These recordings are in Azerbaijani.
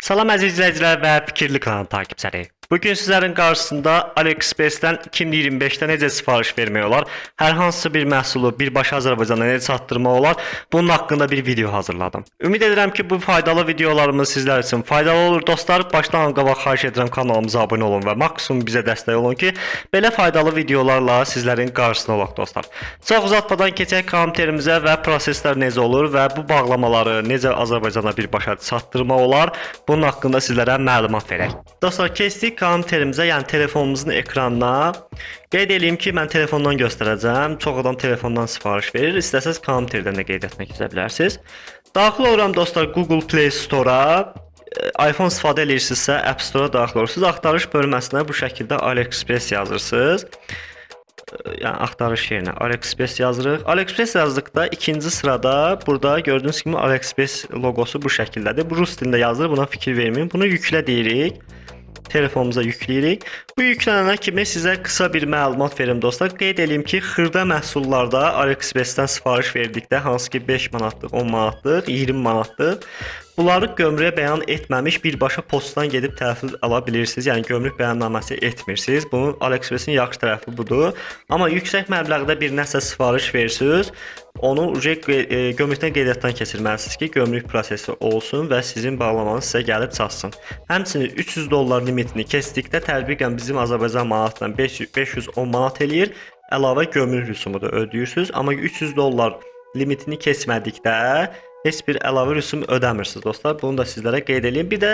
Salam əziz izləyicilər və Fikirli kanalı takipçiləri. Bugün sizlərin qarşısında AliExpress-dən 2025-də necə sifariş vermək olar, hər hansı bir məhsulu birbaşa Azərbaycana necə çatdırmaq olar, bunun haqqında bir video hazırladım. Ümid edirəm ki, bu faydalı videolarımız sizlər üçün faydalı olur. Dostlar, başdan qabaq xahiş edirəm kanalımıza abunə olun və maksimum bizə dəstək olun ki, belə faydalı videolarla sizlərin qarşısında olaq dostlar. Çox uzatmadan keçək komenterimizə və proseslər necə olur və bu bağlamaları necə Azərbaycana birbaşa çatdırmaq olar, bunun haqqında sizlərə məlumat verək. Dostlar, keçdik komenterimizə, yəni telefonumuzun ekranına. Qeyd edeyim ki, mən telefondan göstərəcəm. Çox adam telefondan sifariş verir. İstəsəz komenterdən də qeyd etmək istə bilərsiniz. Daxil oluram dostlar Google Play Store-a. iPhone istifadə edirsinizsə App Store-a daxil olursunuz. Axtarış bölməsinə bu şəkildə AliExpress yazırsınız. Yəni axtarış yerinə AliExpress yazırıq. AliExpress yazdıqda ikinci sırada burada gördüyünüz kimi AliExpress loqosu bu şəkildədir. Bu rus dilində yazılır. Buna fikir verməyin. Bunu yüklə deyirik. Telefonumuza yükləyirik. Bu yüklənənə kimi sizə qısa bir məlumat verim dostlar. Qeyd edeyim ki, xırda məhsullarda AliExpress-dən sifariş verdikdə hansı ki 5 manatlıq, 10 manatlıq, 20 manatlıq bunları gömrüyə bəyan etməmiş birbaşa postdan gedib təhvil ala bilirsiniz. Yəni gömrük bəyannaməsi etmirsiniz. Bunun AliExpress-in yaxşı tərəfi budur. Amma yüksək məbləğdə bir nəsə sifariş verirsiniz, onu gömrükdən qeydiyyatdan keçirməlisiniz ki, gömrük prosesi olsun və sizin bağlamanız sizə gəlib çatsın. Həmçinin $300 limitini keçdikdə tətbiqən bizim Azərbaycan manatla 510 manat eləyir. Əlavə gömrük rüsumu da ödəyirsiniz. Amma $300 limitini keçmədikdə heç bir əlavə rüsum ödəmirsiniz dostlar. Bunu da sizlərə qeyd edeyim. Bir də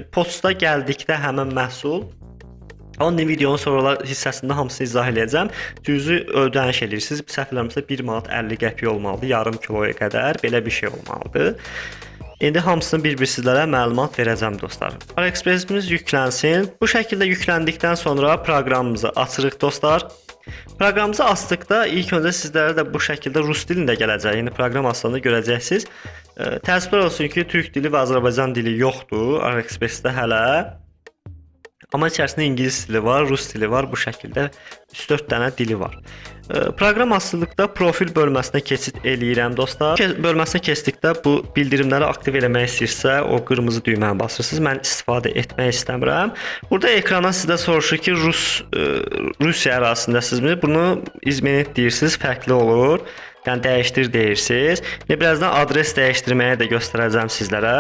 posta gəldikdə həmin məhsul, onun videonun sonralar hissəsində hamısını izah edəcəm. Cüzi ödəniş edirsiniz. Səhv eləmirəmsə 1 manat 50 qəpik olmalıdır, yarım kiloya qədər belə bir şey olmalıdır. İndi hamısını bir-bir sizlərə məlumat verəcəm dostlar. AliExpress-imiz yüklənsin. Bu şəkildə yükləndikdən sonra proqramımızı açırıq dostlar. Proqramımızı açdıqda ilk öncə sizlərə də bu şəkildə rus dilində gələcək. Yəni proqram açanda görəcəksiniz. Təəssüflər olsun ki, türk dili və Azərbaycan dili yoxdur AliExpress-də hələ. Amma içərisində ingilis dili var, rus dili var, bu şəkildə 3-4 dənə dili var. Proqram açıldıqda profil bölməsinə keçid eləyirəm dostlar. Bölməsinə keçdikdə bu bildirimləri aktiv eləmək istəyirsə, o qırmızı düyməni basırsınız. Mən istifadə etmək istəmirəm. Burada ekrana sizdə soruşur ki, Rusiya ərazisindəsizmi? Bunu izmenit deyirsiniz, fərqli olur. Yəni dəyişdir deyirsiniz. İndi birazdan adres dəyişdirməyi də göstərəcəm sizlərə.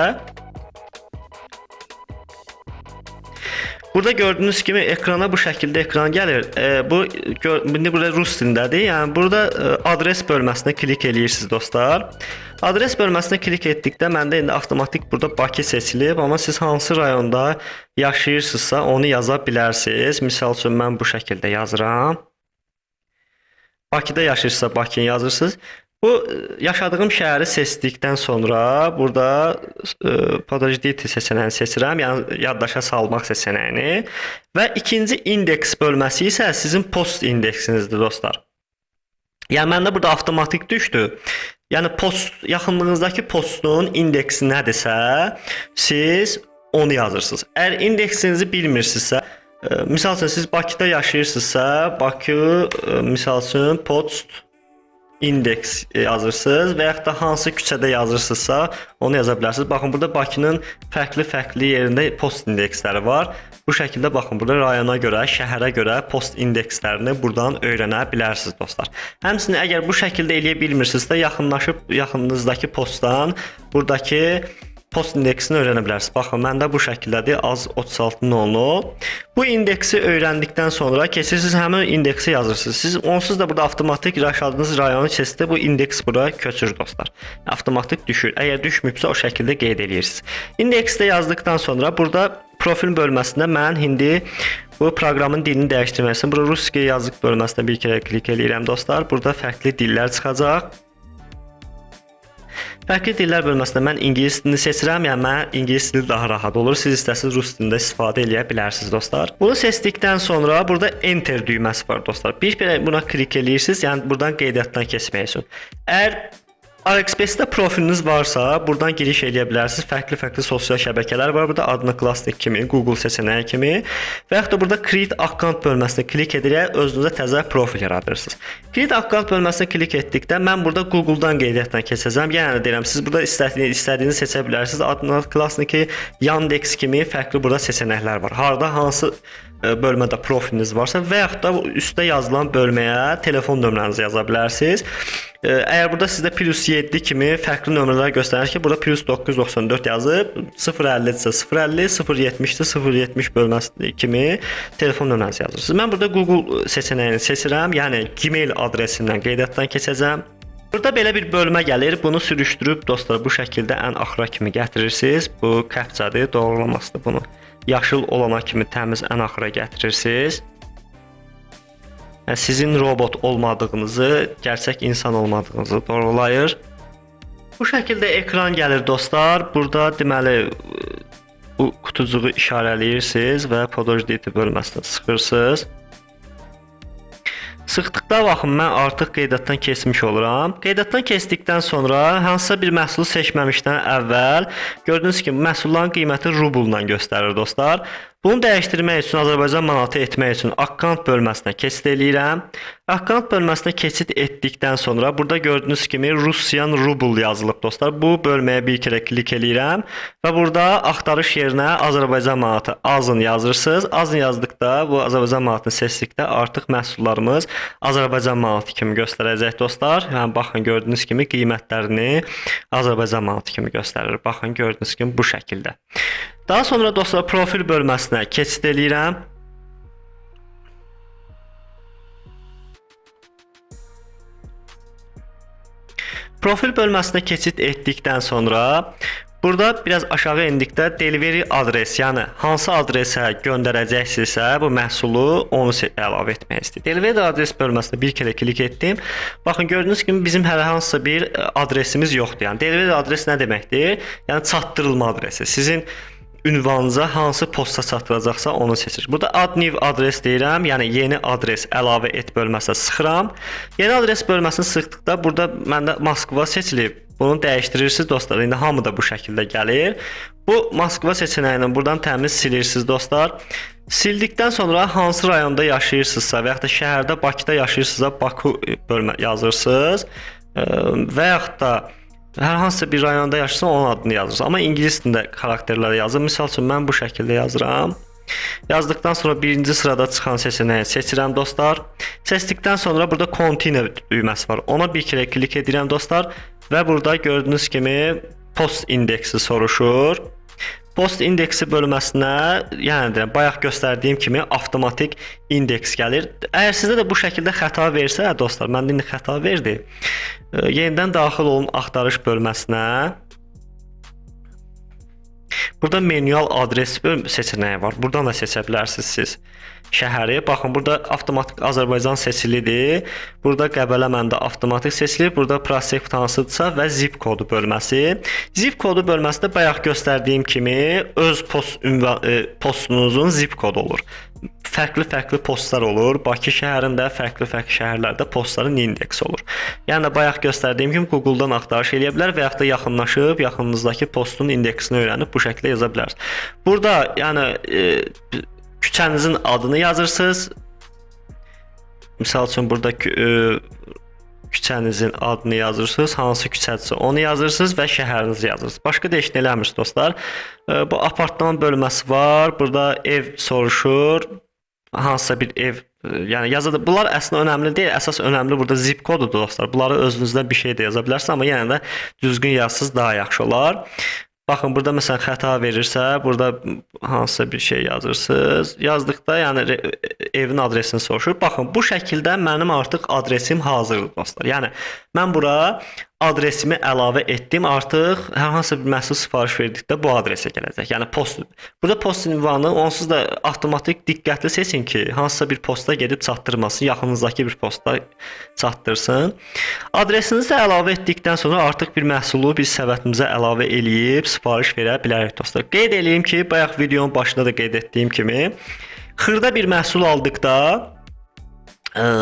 Burada gördüyünüz kimi ekrana bu şəkildə ekran gəlir. İndi burada rus dilindədir. Yəni burada adres bölməsinə klik eləyirsiniz dostlar. Adres bölməsinə klik etdikdə məndə indi avtomatik burada Bakı seçilib, amma siz hansı rayonda yaşayırsınızsa onu yaza bilərsiniz. Misal üçün mən bu şəkildə yazıram. Bakıda yaşayırsınızsa Bakını yazırsınız. Bu yaşadığım şəhəri seçdikdən sonra burada podojdiy seçənəyini seçirəm, yəni yaddaşa salmaq seçənəyini və ikinci indeks bölməsi isə sizin post indeksinizdir dostlar. Yəni məndə burada avtomatik düşdü. Yəni yaxınlığınızdakı postun indeksi nədirsə, siz onu yazırsınız. Əgər indeksinizi bilmirsinizsə, misal üçün siz Bakıda yaşayırsınızsa, Bakı misal üçün post indeks yazırsınız və yaxud da hansı küçədə yazırsınızsa onu yaza bilərsiniz. Baxın, burada Bakının fərqli yerində post indeksləri var. Bu şəkildə baxın, burada rayona görə, şəhərə görə post indekslərini buradan öyrənə bilərsiniz dostlar. Həmçinin əgər bu şəkildə eləyə bilmirsinizsə, yaxınınızdakı postdan buradakı post indeksini öyrənə bilərsiniz. Baxın, məndə bu şəkildədir, az 3600. Bu indeksi öyrəndikdən sonra keçirsiniz, həmin indeksi yazırsınız. Siz onsuz da burada avtomatik yaşadığınız rayonu içərisində bu indeks bura köçür dostlar. Avtomatik düşür. Əgər düşmübsə o şəkildə qeyd edirsiniz. İndeksdə yazdıqdan sonra burada profil bölməsində mən indi bu proqramın dilini dəyişdirmək üçün burada Rusiya yazıq bölməsinə bir kərə klik eləyirəm dostlar. Burada fərqli dillər çıxacaq. Fərqli dillər bölməsində mən ingilis dilini seçirəm, yəni mən ingilis dili daha rahat olur. Siz istəsiniz rus dilində istifadə edə bilərsiniz dostlar. Bunu seçdikdən sonra burada enter düyməsi var dostlar. Bir buna klik eləyirsiniz, yəni buradan qeydiyyatdan keçmək üçün. Əgər AliExpress-də profiliniz varsa, buradan giriş edə bilərsiniz. Fərqli sosial şəbəkələr var. Burada adını Classic kimi, Google seçənəyi kimi və yaxud da burada Create Account bölməsinə klik edərək özünüzə təzə profil yaradırsınız. Create Account bölməsinə klik etdikdə mən burada Google-dan qeydiyyatdan keçəcəm. Yəni deyirəm, siz burada istədiyinizi seçə bilərsiniz. Adını Classic, Yandex kimi fərqli burada seçənəklər var. Harda hansı bölmədə profiliniz varsa və yaxud da üstdə yazılan bölməyə telefon nömrənizi yaza bilərsiniz. Əgər burada sizdə +7 kimi fərqli nömrələr göstərir ki, burada +994 yazıb 050-dirsə 050, 070-də 070 bölməsi kimi telefon nömrənizi yazırsınız. Mən burada Google seçənəyini seçirəm, yəni Gmail adresindən qeydiyyatdan keçəcəm. Burada belə bir bölmə gəlir. Bunu sürüşdürüb dostlar bu şəkildə ən axıra kimi gətirirsiniz. Bu kəpçədir, doğrulamasıdır bunu. Yaşıl olana kimi təmiz ən axıra gətirirsiniz. Yəni, sizin robot olmadığınızı, gerçək insan olmadığınızı doğrulayır. Bu şəkildə ekran gəlir dostlar. Burada deməli bu kutucuğu işarələyirsiniz və Podojit bölməsinə sıxırsınız. Sıxdıqda baxın, mən artıq qeydiyyatdan keçmiş oluram. Qeydiyyatdan keçdikdən sonra hansısa bir məhsulu seçməmişdən əvvəl gördüyünüz kimi məhsulların qiyməti rublla göstərir dostlar. Bunu dəyişdirmək üçün, Azərbaycan manatı etmək üçün Account bölməsinə keçid eləyirəm. Account bölməsinə keçid etdikdən sonra burada gördüyünüz kimi Rusian rubl yazılıb dostlar. Bu bölməyə bir kere klik eləyirəm və burada axtarış yerinə Azərbaycan manatı azın yazırsınız. Azın yazdıqda bu Azərbaycan manatını seçdikdə artıq məhsullarımız Azərbaycan manatı kimi göstərəcək dostlar. Yəni baxın, gördüyünüz kimi qiymətlərini Azərbaycan manatı kimi göstərir. Baxın, gördüyünüz kimi bu şəkildə. Daha sonra dostlar profil bölməsinə keçid eləyirəm. Profil bölməsinə keçid etdikdən sonra burada biraz aşağı endikdə delivery adres, yəni hansı adresə göndərəcəksinizsə bu məhsulu onu əlavə etmək istəyir. Delivery adres bölməsinə bir kere klik etdim. Baxın, gördüyünüz kimi bizim hər hansısa bir adresimiz yoxdur. Yəni delivery adres nə deməkdir? Yəni çatdırılma adresi. Sizin ünvanınıza hansı posta çatdıracaqsa onu seçir. Burada add new adres deyirəm, yəni yeni adres əlavə et bölməsinə sıxıram. Yeni adres bölməsini sıxdıqda burada məndə Moskva seçilib. Bunu dəyişdirirsiniz dostlar. İndi hamı da bu şəkildə gəlir. Bu Moskva seçənəyini buradan təmiz silirsiniz dostlar. Sildikdən sonra hansı rayonda yaşayırsınızsa və yaxud da şəhərdə Bakıda yaşayırsınızsa Baku bölmə yazırsınız və yaxud da hər hansısa bir rayonda yaşayırsa onun adını yazırsınız. Amma ingilis dilində xarakterlər yazın. Misal üçün mən bu şəkildə yazıram. Yazdıqdan sonra birinci sırada çıxan seçənəyi seçirəm dostlar. Seçdikdən sonra burada continue düyməsi var. Ona bir kere klik edirəm dostlar və burada gördüyünüz kimi post indeksi soruşur. Post indeksi bölməsinə, yəni deyirəm, bayaq göstərdiyim kimi avtomatik indeks gəlir. Əgər sizdə də bu şəkildə xəta versə, dostlar, məndə indi xəta verdi. Yenidən daxil olun axtarış bölməsinə. Burada manual adres seçənəyi var. Buradan da seçə bilərsiniz siz şəhəri. Baxın, burada avtomatik Azərbaycan seçilidir. Burada Qəbələ məndə avtomatik seçilir. Burada prospekt hansıdırsa və zip kodu bölməsi. Zip kodu bölməsində bayaq göstərdiyim kimi öz postunuzun zip kodu olur. Fərqli postlar olur. Bakı şəhərində, fərqli şəhərlərdə postların indeksi olur. Yəni bayaq göstərdiyim kimi Google-dan axtarış eləyə bilər və yaxud da yaxınlaşıb yaxınınızdakı postun indeksini öyrənib bu şəkildə yaza bilərsiniz. Burada yəni küçənizin adını yazırsınız. Misal üçün burada küçənizin adını yazırsınız. Hansı küçədirsə onu yazırsınız və şəhərinizi yazırsınız. Başqa da heç nə eləmirsiniz dostlar. Bu apartman bölməsi var. Burada ev soruşur. Hansısa bir ev, yəni yazıda bunlar əslində önəmli deyil. Əsas önəmli burada zip kodudur dostlar. Bunları özünüzdən bir şey də yaza bilərsiniz, amma yenə də düzgün yazsınız daha yaxşı olar. Baxın, burada məsələn xəta verirsə, burada hansısa bir şey yazırsınız. Yazdıqda yəni evin adresini soruşur. Baxın, bu şəkildə mənim artıq adresim hazırdır dostlar. Yəni mən bura adresimi əlavə etdim. Artıq hər hansı bir məhsul sifariş verdikdə bu adresə gələcək. Yəni post. Burada post ünvanı onsuz da avtomatik diqqətli seçin ki, hansısa bir posta gedib çatdırmasın, yaxınızdakı bir posta çatdırsın. Adresinizi də əlavə etdikdən sonra artıq bir məhsulu biz səbətimizə əlavə eləyib sifariş verə bilərik dostlar. Qeyd edeyim ki, bayaq videonun başında da qeyd etdiyim kimi, xırda bir məhsul aldıqda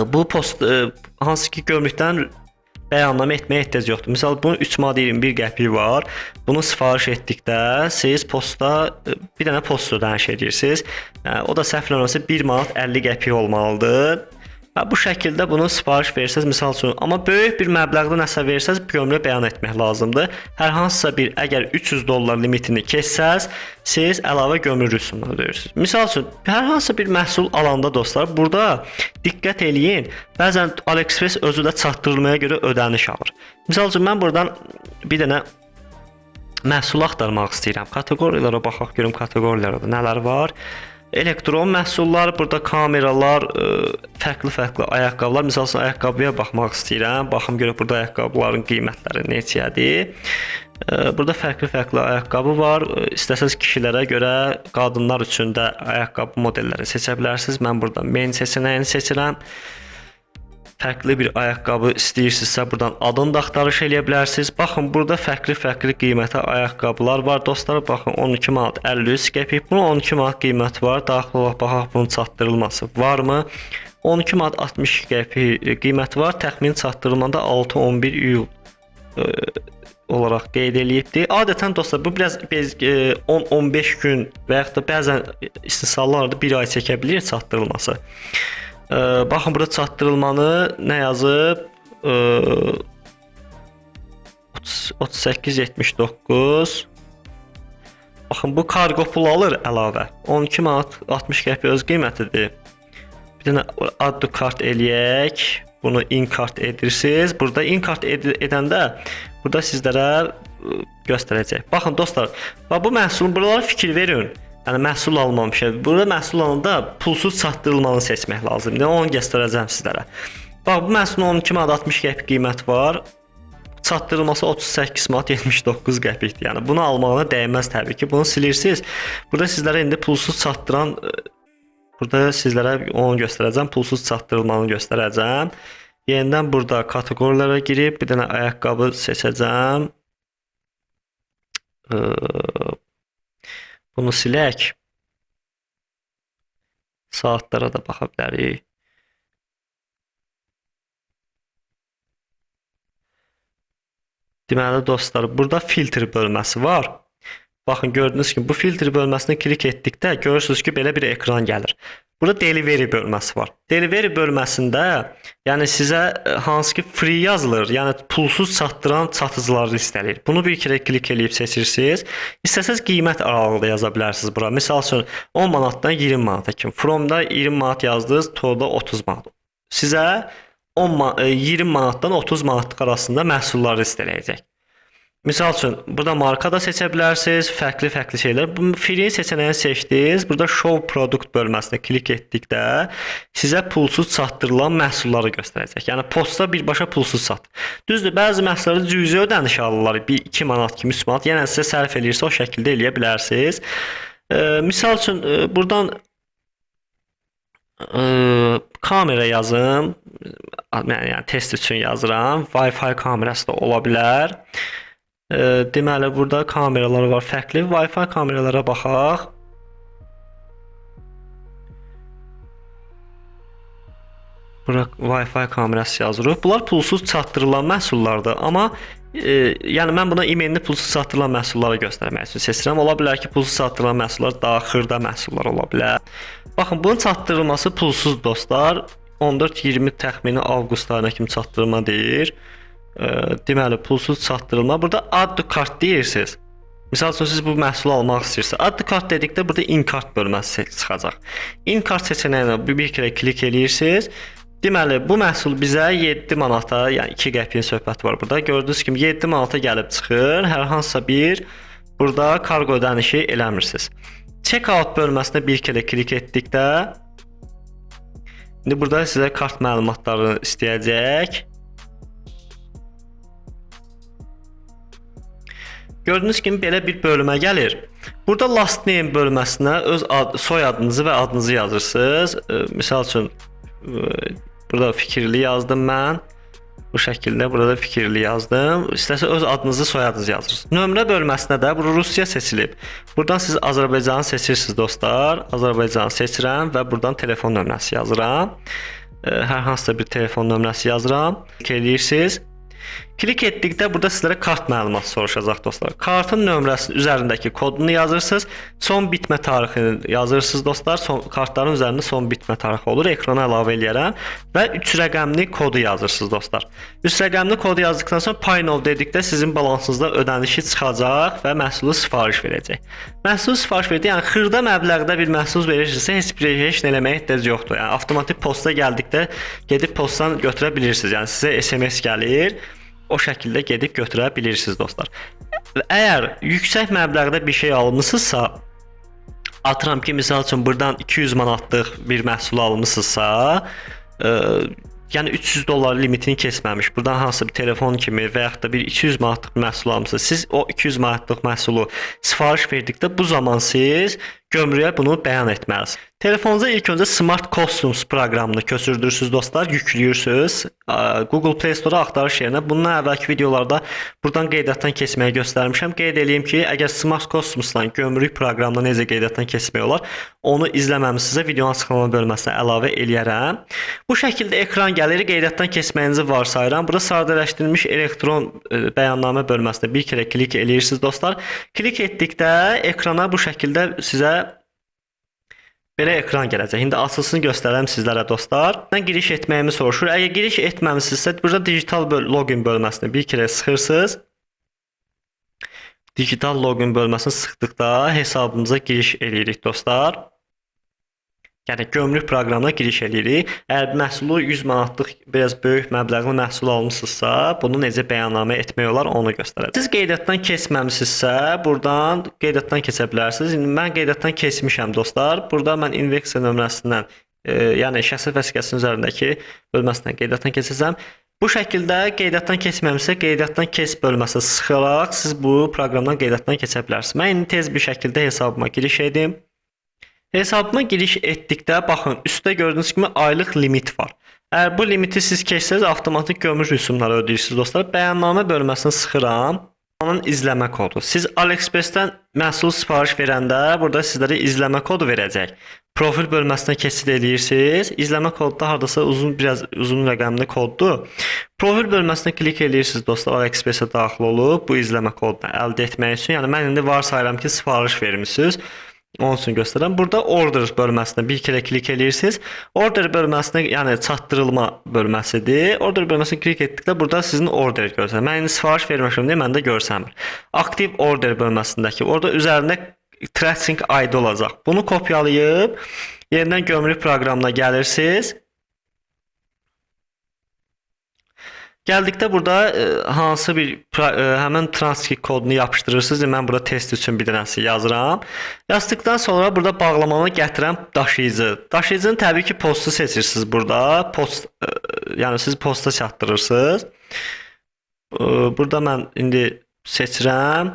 bu post hansı ki gömrükdən bəyannamə etməyə ehtiyac yoxdur. Məsələn, bunun 3 manat 21 qəpik var. Bunu sifariş etdikdə siz postda bir dənə post ödəniş edirsiniz. O da səhv eləmirəmsə 1 manat 50 qəpik olmalıdır. Bu şəkildə bunu sifariş verirsiniz, misal üçün. Amma böyük bir məbləğdə nəsə verirsiniz, gömrük bəyan etmək lazımdır. Hər hansısa bir, əgər 300 dollar limitini keçsəz, siz əlavə gömrük rüsumunu ödəyirsiniz. Misal üçün, hər hansısa bir məhsul alanda dostlar, burada diqqət eləyin. Bəzən AliExpress özü də çatdırılmaya görə ödəniş alır. Misal üçün, mən buradan bir dənə məhsul axtarmaq istəyirəm. Kateqoriyalara baxaq, görüm kateqoriyalarda nələr var. Elektron məhsullar, burada kameralar, fərqli-fərqli ayaqqabılar. Məsəl üçün, ayaqqabıya baxmaq istəyirəm. Baxım görək burada ayaqqabıların qiymətləri neçədir. Burada fərqli-fərqli ayaqqabı var. İstəsəz kişilərə görə, qadınlar üçün də ayaqqabı modelləri seçə bilərsiniz. Mən burada men seçənəyini seçirəm. Fərqli bir ayaqqabı istəyirsinizsə, buradan adını da axtarış eləyə bilərsiniz. Baxın, burada fərqli-fərqli qiymətə ayaqqabılar var. Dostlar, baxın, 12 manat 53 qəpik. Bunun 12 manat qiyməti var. Daxil olaraq baxaq, bunun çatdırılması varmı? 12 manat 60 qəpik qiyməti var. Təxmini çatdırılmada 6-11 iyul olaraq qeyd eləyibdir. Adətən dostlar, bu biraz 10-15 gün və yaxud da bəzən istisnalarda 1 ay çəkə bilir çatdırılması. Baxın, burada çatdırılmanı nə yazıb? 38.79. Baxın, bu kargo pul alır əlavə. 12 manat 60 qəpik öz qiymətidir. Bir dənə add to cart eləyək. Bunu in-kart edirsiniz. Burada in-kart edəndə burada sizlərə göstərəcək. Baxın dostlar, bu məhsulun buralara fikir verin. Yəni məhsul almamışıq. Burada məhsul alanda pulsuz çatdırılmanı seçmək lazımdır. Onu göstərəcəm sizlərə. Bax, bu məhsulun 12 manat 60 qəpik qiyməti var. Çatdırılması 38 manat 79 qəpikdir. Yəni bunu almağına dəyməz təbii ki. Bunu silirsiniz. Burada sizlərə indi pulsuz çatdıran burada sizlərə onu göstərəcəm. Pulsuz çatdırılmanı göstərəcəm. Yenidən burada kateqoriyalara girib bir dənə ayaqqabı seçəcəm. Bunu silək. Saatlara da baxa bilərik. Deməli dostlar, burada filtr bölməsi var. Baxın, gördünüz ki, bu filtr bölməsinə klik etdikdə görürsünüz ki, belə bir ekran gəlir. Burada delivery bölməsi var. Delivery bölməsində, yəni sizə hansı ki free yazılır, yəni pulsuz çatdıran satıcıları istəyir. Bunu bir kere klik eləyib seçirsiniz. İstəsəz qiymət aralığı da yaza bilərsiniz bura. Məsəl üçün 10 manatdan 20 manata kimi. From'da 20 manat yazdınız, to'da 30 manat. Sizə 20 manatdan 30 manatlıq arasında məhsulları istəyəcək. Misal üçün, burada marka da seçə bilərsiniz, fərqli şeylər. Bu free seçənəyini seçdiniz. Burada show product bölməsinə klik etdikdə sizə pulsuz çatdırılan məhsulları göstərəcək. Yəni postda birbaşa pulsuz çat. Düzdür, bəzi məhsulları cüzi ödəniş alırlar. 2 manat kimi, 3 manat. Yəni sizə sərf eləyirsə o şəkildə eləyə bilərsiniz. Misal üçün, buradan kamera yazım. Yəni test üçün yazıram. Wi-Fi kamerası da ola bilər. Deməli, burada kameralar var fərqli. Wi-Fi kameralara baxaq. Bura Wi-Fi kamerası yazırıq. Bunlar pulsuz çatdırılan məhsullardır. Amma yəni mən buna e-mailini pulsuz çatdırılan məhsulları göstərmək üçün seçirəm. Ola bilər ki, pulsuz çatdırılan məhsullar daha xırda məhsullar ola bilər. Baxın, bunun çatdırılması pulsuz dostlar. 14-20 təxmini avqust ayına kimi çatdırılma deyir. Deməli, pulsuz çatdırılma. Burada add to cart deyirsiniz. Misal üçün, siz bu məhsulu almaq istəyirsiniz. Add to cart dedikdə burada in-kart bölməsi çıxacaq. In-kart seçənəyinə bir kere klik eləyirsiniz. Deməli, bu məhsul bizə 7 manata, yəni 2 qəpiyin söhbəti var burada. Gördüyünüz kimi 7 manata gəlib çıxır. Hər hansısa bir burada kargo ödənişi eləmirsiniz. Checkout bölməsinə bir kere klik etdikdə indi burada sizə kart məlumatlarını istəyəcək. Gördüyünüz kimi belə bir bölmə gəlir. Burada last name bölməsinə öz soy adınızı və adınızı yazırsınız. Misal üçün burada fikirli yazdım mən. Bu şəkildə burada fikirli yazdım. İstəsə öz adınızı, soy adınızı yazırsınız. Nömrə bölməsinə də bu Rusiya seçilib. Buradan siz Azərbaycanı seçirsiniz dostlar. Azərbaycanı seçirəm və buradan telefon nömrəsi yazıram. Hər hansısa bir telefon nömrəsi yazıram. Klik edirsiniz. Klik etdikdə burada sizlərə kart məlumatı soruşacaq dostlar. Kartın nömrəsinin üzərindəki kodunu yazırsınız. Son bitmə tarixini yazırsınız dostlar. Kartların üzərində son bitmə tarixi olur. Ekrana əlavə eləyərəm və 3 rəqəmli kodu yazırsınız dostlar. 3 rəqəmli kodu yazdıkdan sonra Pay Now dedikdə sizin balansınızda ödənişi çıxacaq və məhsulu sifariş verəcək. Məhsulu sifariş verdi, yəni xırda məbləğdə bir məhsul verirsinizsə heç nə eləməyə ehtiyac yoxdur. Yəni avtomatik posta gəldikdə gedib postdan götürə bilirsiniz. Yəni sizə SMS gəlir. O şəkildə gedib götürə bilirsiniz dostlar. Əgər yüksək məbləğdə bir şey almısınızsa, atıram ki, misal üçün buradan 200 manatlıq bir məhsul almısınızsa, yəni 300 dollar limitini keçməmiş, buradan hansısa bir telefon kimi və yaxud da bir 200 manatlıq məhsul almısınız, siz o 200 manatlıq məhsulu sifariş verdikdə bu zaman siz gömrüyə bunu bəyan etməlisiniz. Telefonunuza ilk öncə Smart Customs proqramını köçürdürsünüz dostlar, yüklüyürsünüz. Google Play Store-a axtarış yerinə bundan əvvəlki videolarda buradan qeydiyyatdan keçməyi göstərmişəm. Qeyd edeyim ki, əgər Smart Customs-dan gömrük proqramına necə qeydiyyatdan keçmək olar, onu izləməmisinizsə videonun açıqlama bölməsinə əlavə eləyərəm. Bu şəkildə ekran gəlir, qeydiyyatdan keçməyinizi varsayıram. Burada sadələşdirilmiş elektron bəyannamə bölməsinə bir kərə klik eləyirsiniz dostlar. Klik etdikdə ekrana bu şəkildə sizə belə ekran gələcək. İndi açılsın göstərəm sizlərə dostlar. Mən giriş etməyimi soruşur. Əgər giriş etməmisinizsə, burada digital login bölməsinə bir kərə sıxırsınız. Digital login bölməsini sıxdıqda hesabımıza giriş eləyirik dostlar. Yəni gömrük proqramına giriş eləyirik. Əgər məhsulu 100 manatlıq biraz böyük məbləğli məhsul almısınızsa, bunu necə bəyannamə etmək olar onu göstərəcəm. Siz qeydiyyatdan keçməmisinizsə, buradan qeydiyyatdan keçə bilərsiniz. İndi mən qeydiyyatdan keçmişəm dostlar. Burada mən inveksiya nömrəsindən, yəni şəxsiyyət vəsiqəsinin üzərindəki bölməsindən qeydiyyatdan keçəcəm. Bu şəkildə qeydiyyatdan keçməmişsə, qeydiyyatdan keç bölməsinə sıxaraq siz bu proqramdan qeydiyyatdan keçə bilərsiniz. Mən indi tez bir şəkildə hesabıma giriş edim. Hesabıma giriş etdikdə, baxın, üstdə gördüyünüz kimi aylıq limit var. Əgər bu limiti siz keçsəniz, avtomatik gömrük rüsumları ödəyirsiniz dostlar. Bəyannamə bölməsini sıxıram. Onun izləmə kodu. Siz AliExpress-dən məhsul sifariş verəndə burada sizlərə izləmə kodu verəcək. Profil bölməsinə keçid edirsiniz. İzləmə kodu da hardasa biraz uzun rəqəmli koddur. Profil bölməsinə klik edirsiniz dostlar. AliExpress-ə daxil olub bu izləmə kodunu əldə etmək üçün. Yəni mən indi varsayıram ki, sifariş vermisiniz. Onun üçün göstərəm. Burada order bölməsinə bir kərə klik edirsiniz. Order bölməsinə, yəni çatdırılma bölməsidir. Order bölməsinə klik etdikdə burada sizin order görsənir. Mən indi sifariş vermişəm deyə məndə görsənmir. Aktiv order bölməsindəki, orada üzərində tracking ID olacaq. Bunu kopyalayıb yenidən gömrük proqramına gəlirsiniz. Gəldikdə burada hansı bir həmin transkript kodunu yapışdırırsınız. Mən burada test üçün bir dənəsi yazıram. Yazdıqdan sonra burada bağlamanı gətirən daşıyıcı. Daşıyıcının təbii ki postu seçirsiniz burada. Post, yəni siz posta çatdırırsınız. Burada mən indi seçirəm.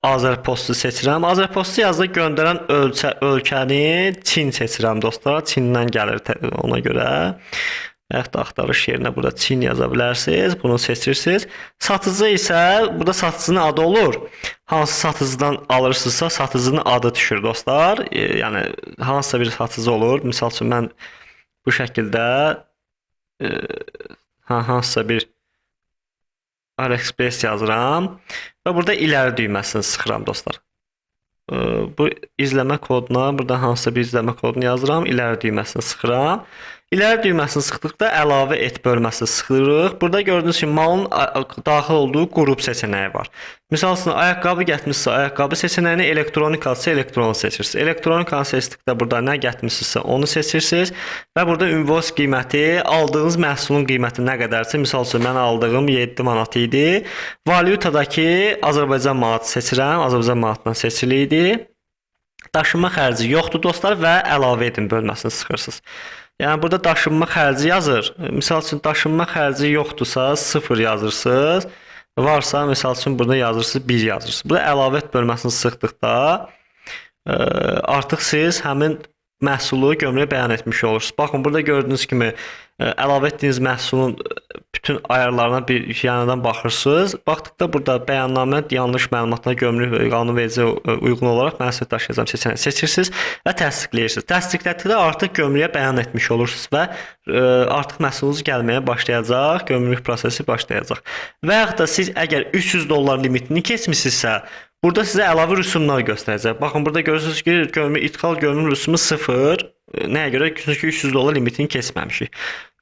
Azərpostu seçirəm. Azərpostu yazda göndərən ölkəni Çin seçirəm dostlar. Çindən gəlir ona görə. Yaxud axtarış yerinə burada Çin yaza bilərsiniz. Bunu seçirsiniz. Satıcı isə burada satıcının adı olur. Hansı satıcıdan alırsınızsa satıcının adı düşür dostlar. Yəni hansısa bir satıcı olur. Misal üçün mən bu şəkildə hansısa bir AliExpress yazıram və burada iləri düyməsini sıxıram dostlar. Bu izləmə koduna burada hansısa bir izləmə kodunu yazıram, iləri düyməsini sıxıram. İləri düyməsini sıxdıqda əlavə et bölməsini sıxırıq. Burada gördüyünüz kimi malın daxil olduğu qrup seçənəyi var. Misal üçün ayaqqabı getmişsə ayaqqabı seçənəyini, elektronikası elektronu seçirsiniz. Elektronikanı seçdikdə burada nə getmişsinizsə onu seçirsiniz və burada invoice qiyməti, aldığınız məhsulun qiyməti nə qədərsə, misal üçün mən aldığım 7 manat idi. Valyutadakı Azərbaycan manatı seçirəm, Azərbaycan manatından seçili idi. Daşınma xərci yoxdur dostlar və əlavə edin bölməsini sıxırsınız. Yəni burada daşınma xərci yazır. Misal üçün daşınma xərci yoxdursa 0 yazırsınız. Varsa misal üçün burada yazırsınız 1 yazırsınız. Burada əlavə et bölməsini sıxdıqda artıq siz həmin məhsulu gömrüyə bəyan etmiş olursunuz. Baxın burada gördüyünüz kimi əlavə etdiyiniz məhsulun bütün ayarlarına bir yanadan baxırsınız. Baxdıqda burada bəyannamə yanlış məlumatla gömrük qanunvericiliyə uyğun olaraq mən sizə daşıyacağım seçeneği seçirsiniz və təsdiqləyirsiniz. Təsdiqlətdikdə artıq gömrüyə bəyan etmiş olursunuz və artıq məhsulunuz gəlməyə başlayacaq, gömrük prosesi başlayacaq. Və yaxud da siz əgər $300 limitini keçmisinizsə, burada sizə əlavə rüsumlar göstərəcək. Baxın, burada görürsünüz ki, ithal gömrük rüsumu 0. Nəyə görə? Çünki $300 limitini keçməmişik.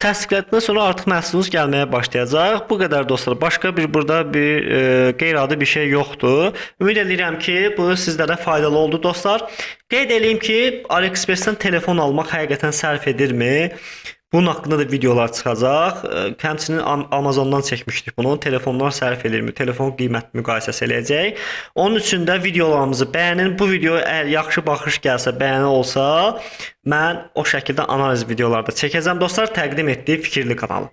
Təsdiqlətdən sonra artıq məhsulunuz gəlməyə başlayacaq. Bu qədər dostlar. Başqa burada bir qeyri-adi bir şey yoxdur. Ümid edirəm ki, bu sizlərə faydalı oldu dostlar. Qeyd edeyim ki, AliExpress-dən telefon almaq həqiqətən sərf edirmi? Bunun haqqında da videolar çıxacaq. Həmçinin Amazondan çəkmişdik bunu. Telefonlar sərf edirmi? Telefon qiymət müqayisəsi eləyəcək. Onun üçün də videolarımızı bəyənin. Bu videoya əgər yaxşı baxış gəlsə, bəyəni olsa, mən o şəkildə analiz videolarda çəkəcəm dostlar, təqdim etdiyi Fikirli kanalı.